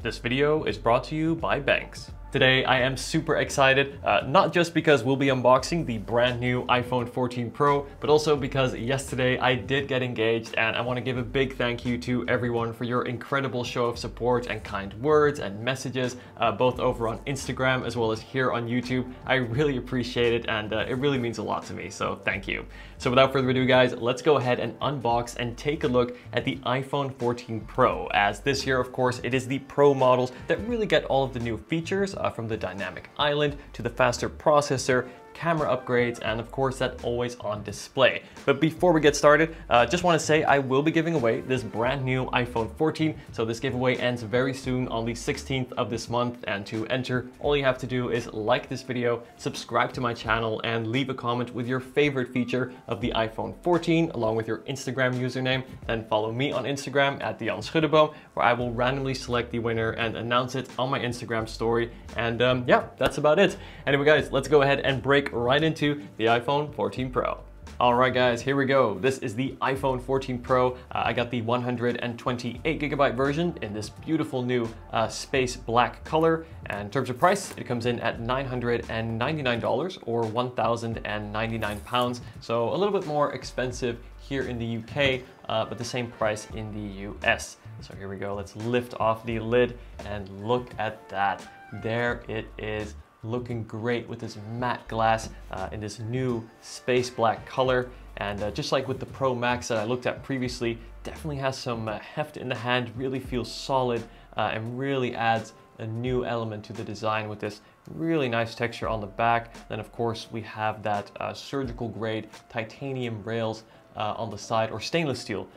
This video is brought to you by Benks. Today I am super excited, not just because we'll be unboxing the brand new iPhone 14 Pro, but also because yesterday I did get engaged, and I want to give a big thank you to everyone for your incredible show of support and kind words and messages, both over on Instagram as well as here on YouTube. I really appreciate it, and it really means a lot to me, so thank you. So without further ado guys, let's go ahead and unbox and take a look at the iPhone 14 Pro, as this year of course it is the Pro models that really get all of the new features, from the dynamic island to the faster processor, camera upgrades, and of course that always on display. But before we get started, just want to say I will be giving away this brand new iPhone 14. So this giveaway ends very soon on the 16th of this month, and to enter all you have to do is like this video, subscribe to my channel, and leave a comment with your favorite feature of the iPhone 14 along with your Instagram username. Then follow me on Instagram at Dion Schuddeboom, where I will randomly select the winner and announce it on my Instagram story. And yeah, that's about it. Anyway guys, let's go ahead and break right into the iPhone 14 Pro. Alright guys, here we go. This is the iPhone 14 Pro. I got the 128GB version in this beautiful new space black color. And in terms of price, it comes in at $999 or £1,099. So a little bit more expensive here in the UK, but the same price in the US. So here we go. Let's lift off the lid and look at that. There it is, looking great with this matte glass in this new space black color. And just like with the Pro Max that I looked at previously, definitely has some heft in the hand, really feels solid, and really adds a new element to the design with this really nice texture on the back. Then of course we have that surgical grade titanium rails on the side, or stainless steel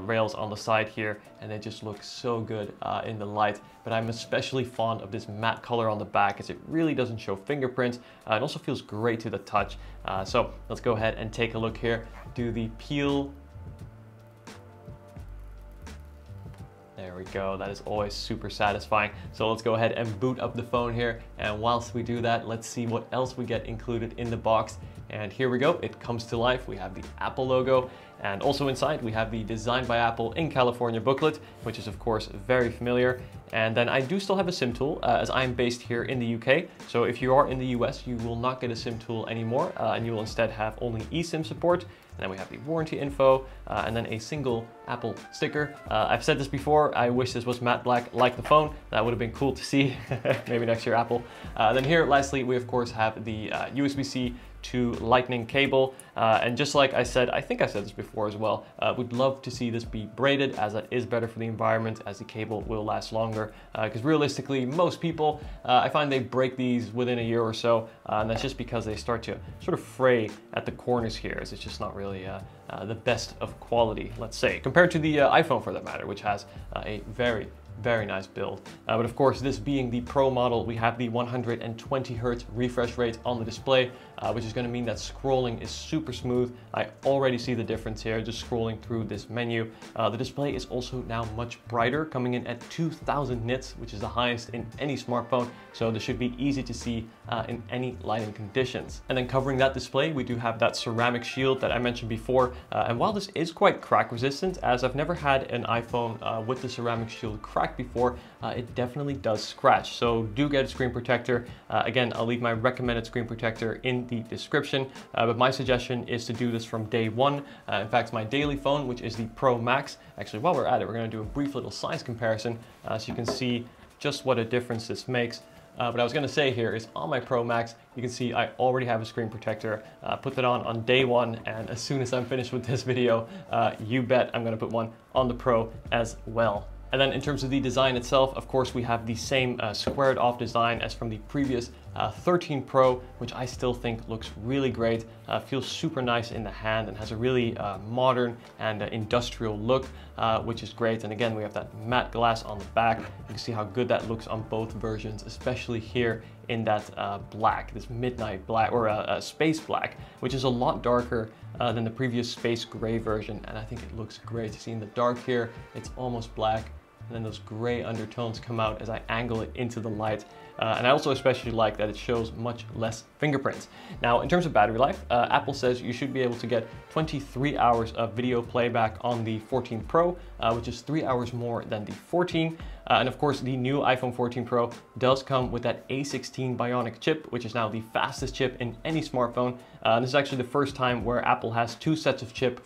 rails on the side here, and it just looks so good in the light. But I'm especially fond of this matte color on the back, as it really doesn't show fingerprints. It also feels great to the touch. So let's go ahead and take a look here. Do the peel. There we go, that is always super satisfying. So let's go ahead and boot up the phone here, and whilst we do that, let's see what else we get included in the box. And here we go, it comes to life. We have the Apple logo, and also inside we have the Designed by Apple in California booklet, which is of course very familiar. And then I do still have a SIM tool, as I am based here in the UK. So if you are in the US, you will not get a SIM tool anymore, and you will instead have only eSIM support. And then we have the warranty info, and then a single Apple sticker. I've said this before, I wish this was matte black like the phone. That would have been cool to see. Maybe next year, Apple. Then here, lastly, we of course have the USB-C to Lightning cable. And just like I said, I think I said this before as well, would love to see this be braided, as that is better for the environment, as the cable will last longer. Because realistically, most people, I find they break these within a year or so, and that's just because they start to sort of fray at the corners here, as it's just not really the best of quality, let's say, compared to the iPhone for that matter, which has a very nice build. But of course, this being the Pro model, we have the 120 Hz refresh rate on the display, which is going to mean that scrolling is super smooth. I already see the difference here just scrolling through this menu. The display is also now much brighter, coming in at 2000 nits, which is the highest in any smartphone. So this should be easy to see in any lighting conditions. And then covering that display, we do have that ceramic shield that I mentioned before. And while this is quite crack resistant, as I've never had an iPhone with the ceramic shield crack before, it definitely does scratch. So do get a screen protector. Again, I'll leave my recommended screen protector in the description, but my suggestion is to do this from day one. In fact, my daily phone, which is the Pro Max, actually while we're at it, we're going to do a brief little size comparison so you can see just what a difference this makes. What I was going to say here is on my Pro Max, you can see I already have a screen protector. Put that on day one, and as soon as I'm finished with this video, you bet I'm going to put one on the Pro as well. And then in terms of the design itself, of course, we have the same squared off design as from the previous 13 Pro, which I still think looks really great. Feels super nice in the hand and has a really modern and industrial look, which is great. And again, we have that matte glass on the back. You can see how good that looks on both versions, especially here in that black, this midnight black, or space black, which is a lot darker than the previous space gray version. And I think it looks great. You see in the dark here, it's almost black, and then those gray undertones come out as I angle it into the light. And I also especially like that it shows much less fingerprints. Now, in terms of battery life, Apple says you should be able to get 23 hours of video playback on the 14 Pro, which is 3 hours more than the 14. And of course, the new iPhone 14 Pro does come with that A16 Bionic chip, which is now the fastest chip in any smartphone. This is actually the first time where Apple has two sets of chips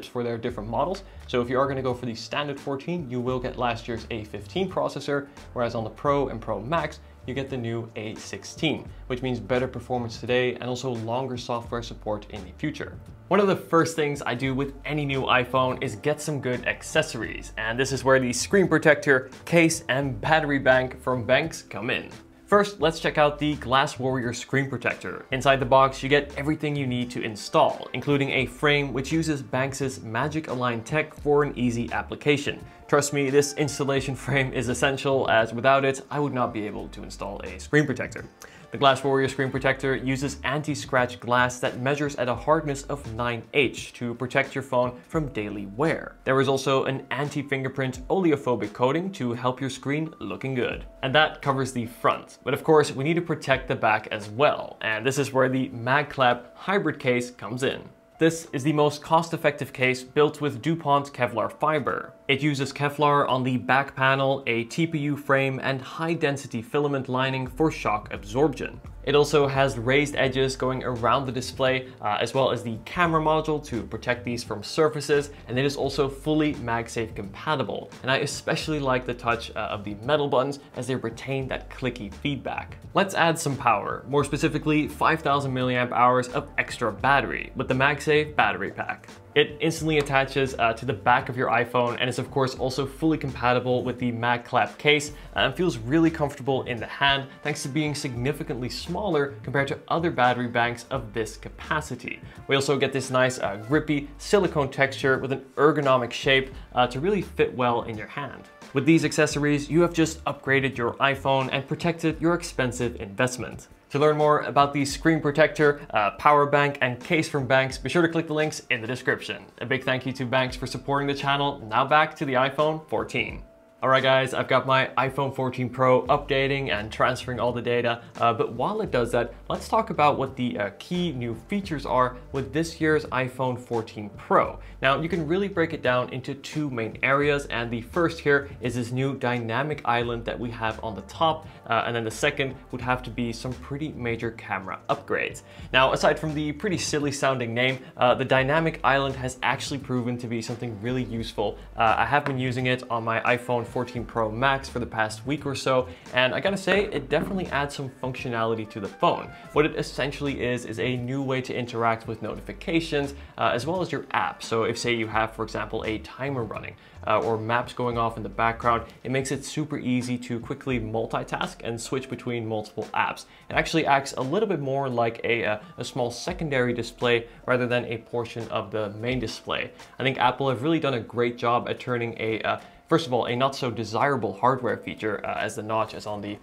for their different models. So if you are going to go for the standard 14, you will get last year's A15 processor, whereas on the Pro and Pro Max, you get the new A16, which means better performance today and also longer software support in the future. One of the first things I do with any new iPhone is get some good accessories, and this is where the screen protector, case, and battery bank from Benks come in. First, let's check out the Glass Warrior screen protector. Inside the box, you get everything you need to install, including a frame which uses Banks' Magic Align tech for an easy application. Trust me, this installation frame is essential, as without it, I would not be able to install a screen protector. The Glass Warrior screen protector uses anti-scratch glass that measures at a hardness of 9H to protect your phone from daily wear. There is also an anti-fingerprint oleophobic coating to help your screen looking good. And that covers the front. But of course, we need to protect the back as well. And this is where the MagClap hybrid case comes in. This is the most cost-effective case built with DuPont Kevlar fiber. It uses Kevlar on the back panel, a TPU frame, and high-density filament lining for shock absorption. It also has raised edges going around the display, as well as the camera module to protect these from surfaces, and it is also fully MagSafe compatible. And I especially like the touch of the metal buttons as they retain that clicky feedback. Let's add some power, more specifically 5000 milliamp hours of extra battery with the MagSafe battery pack. It instantly attaches to the back of your iPhone and is of course also fully compatible with the MagClap case and feels really comfortable in the hand thanks to being significantly smaller compared to other battery banks of this capacity. We also get this nice grippy silicone texture with an ergonomic shape to really fit well in your hand. With these accessories, you have just upgraded your iPhone and protected your expensive investment. To learn more about the screen protector, power bank, and case from Benks, be sure to click the links in the description. A big thank you to Benks for supporting the channel. Now back to the iPhone 14. Alright guys, I've got my iPhone 14 Pro updating and transferring all the data, but while it does that, let's talk about what the key new features are with this year's iPhone 14 Pro. Now, you can really break it down into two main areas, and the first here is this new dynamic island that we have on the top, and then the second would have to be some pretty major camera upgrades. Now, aside from the pretty silly sounding name, the dynamic island has actually proven to be something really useful. I have been using it on my iPhone 14 Pro Max for the past week or so, and I gotta say, it definitely adds some functionality to the phone. What it essentially is a new way to interact with notifications, as well as your app. So if say you have, for example, a timer running, or maps going off in the background, it makes it super easy to quickly multitask and switch between multiple apps. It actually acts a little bit more like a small secondary display rather than a portion of the main display. I think Apple have really done a great job at turning first of all, a not so desirable hardware feature as the notch as on the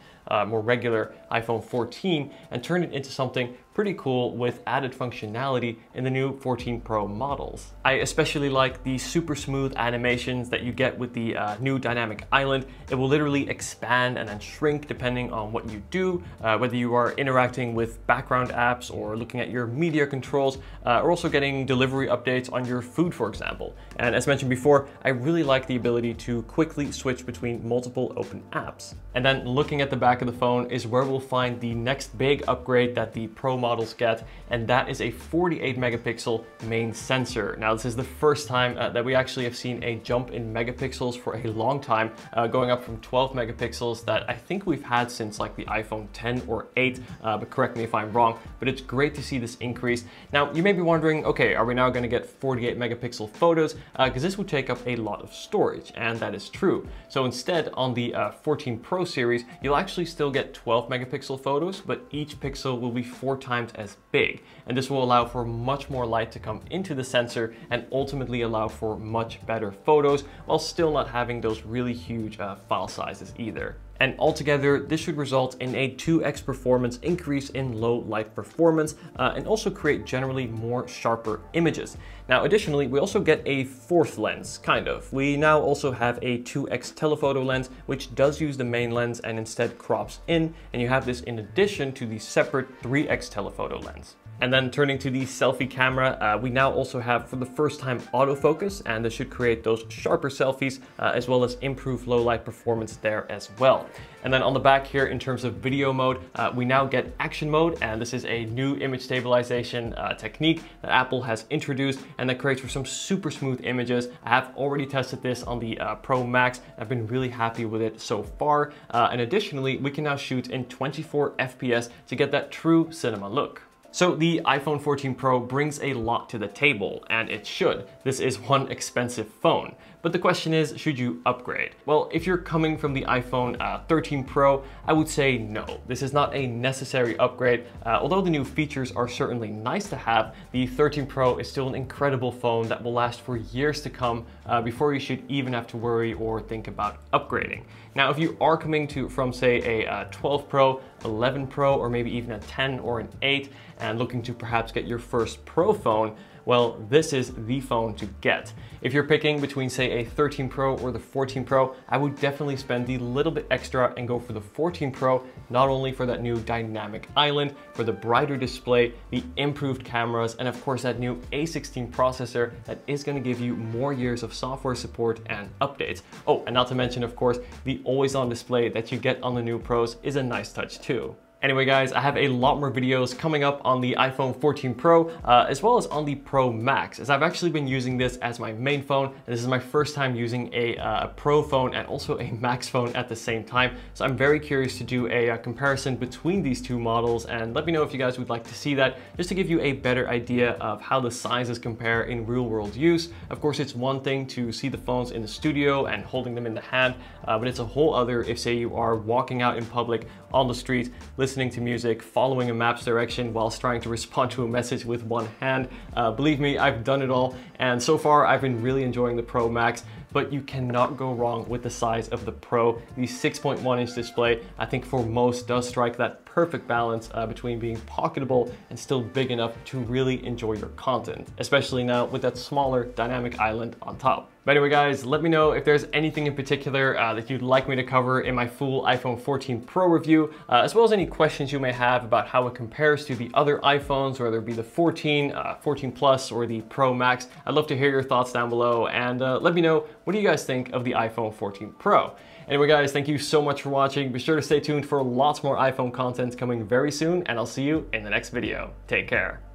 more regular iPhone 14 and turn it into something pretty cool with added functionality in the new 14 Pro models. I especially like the super smooth animations that you get with the new dynamic island. It will literally expand and then shrink depending on what you do, whether you are interacting with background apps or looking at your media controls, or also getting delivery updates on your food, for example. And as mentioned before, I really like the ability to quickly switch between multiple open apps. And then looking at the back of the phone is where we'll find the next big upgrade that the Pro models get, and that is a 48 megapixel main sensor. Now, this is the first time that we actually have seen a jump in megapixels for a long time, going up from 12 megapixels that I think we've had since like the iPhone 10 or 8, but correct me if I'm wrong, but it's great to see this increase. Now, you may be wondering, okay, are we now going to get 48 megapixel photos? Because this would take up a lot of storage, and that is true. So instead, on the 14 Pro series, you'll actually still get 12 megapixel photos, but each pixel will be 4 times as big. And this will allow for much more light to come into the sensor and ultimately allow for much better photos while still not having those really huge file sizes either. And altogether, this should result in a 2x performance increase in low light performance and also create generally more sharper images. Now, additionally, we also get a fourth lens, kind of. We now also have a 2x telephoto lens, which does use the main lens and instead crops in, and you have this in addition to the separate 3x telephoto lens. And then turning to the selfie camera, we now also have, for the first time, autofocus, and this should create those sharper selfies, as well as improve low light performance there as well. And then on the back here, in terms of video mode, we now get action mode, and this is a new image stabilization technique that Apple has introduced, and that creates for some super smooth images. I have already tested this on the Pro Max. I've been really happy with it so far. And additionally, we can now shoot in 24 FPS to get that true cinema look. So the iPhone 14 Pro brings a lot to the table, and it should. This is one expensive phone. But the question is, should you upgrade? Well, if you're coming from the iPhone 13 Pro, I would say no. This is not a necessary upgrade. Although the new features are certainly nice to have, the 13 Pro is still an incredible phone that will last for years to come before you should even have to worry or think about upgrading. Now, if you are coming from say a 12 Pro, 11 Pro, or maybe even a 10 or an 8, and looking to perhaps get your first Pro phone, well, this is the phone to get. If you're picking between say a 13 Pro or the 14 Pro, I would definitely spend the little bit extra and go for the 14 Pro, not only for that new dynamic island, for the brighter display, the improved cameras, and of course that new A16 processor that is going to give you more years of software support and updates. Oh, and not to mention, of course, the always-on display that you get on the new Pros is a nice touch too. Anyway guys, I have a lot more videos coming up on the iPhone 14 Pro as well as on the Pro Max, as I've actually been using this as my main phone, and this is my first time using a Pro phone and also a Max phone at the same time. So I'm very curious to do a comparison between these two models, and let me know if you guys would like to see that, just to give you a better idea of how the sizes compare in real world use. Of course, it's one thing to see the phones in the studio and holding them in the hand, but it's a whole other if say you are walking out in public on the street, listening to music, following a map's direction whilst trying to respond to a message with one hand. Believe me, I've done it all, and so far I've been really enjoying the Pro Max, but you cannot go wrong with the size of the Pro. The 6.1-inch display, I think for most, does strike that perfect balance between being pocketable and still big enough to really enjoy your content, especially now with that smaller dynamic island on top. But anyway guys, let me know if there's anything in particular that you'd like me to cover in my full iPhone 14 Pro review, as well as any questions you may have about how it compares to the other iPhones, whether it be the 14, 14 Plus, or the Pro Max. I'd love to hear your thoughts down below, and let me know, what do you guys think of the iPhone 14 Pro? Anyway guys, thank you so much for watching. Be sure to stay tuned for lots more iPhone content coming very soon, and I'll see you in the next video. Take care.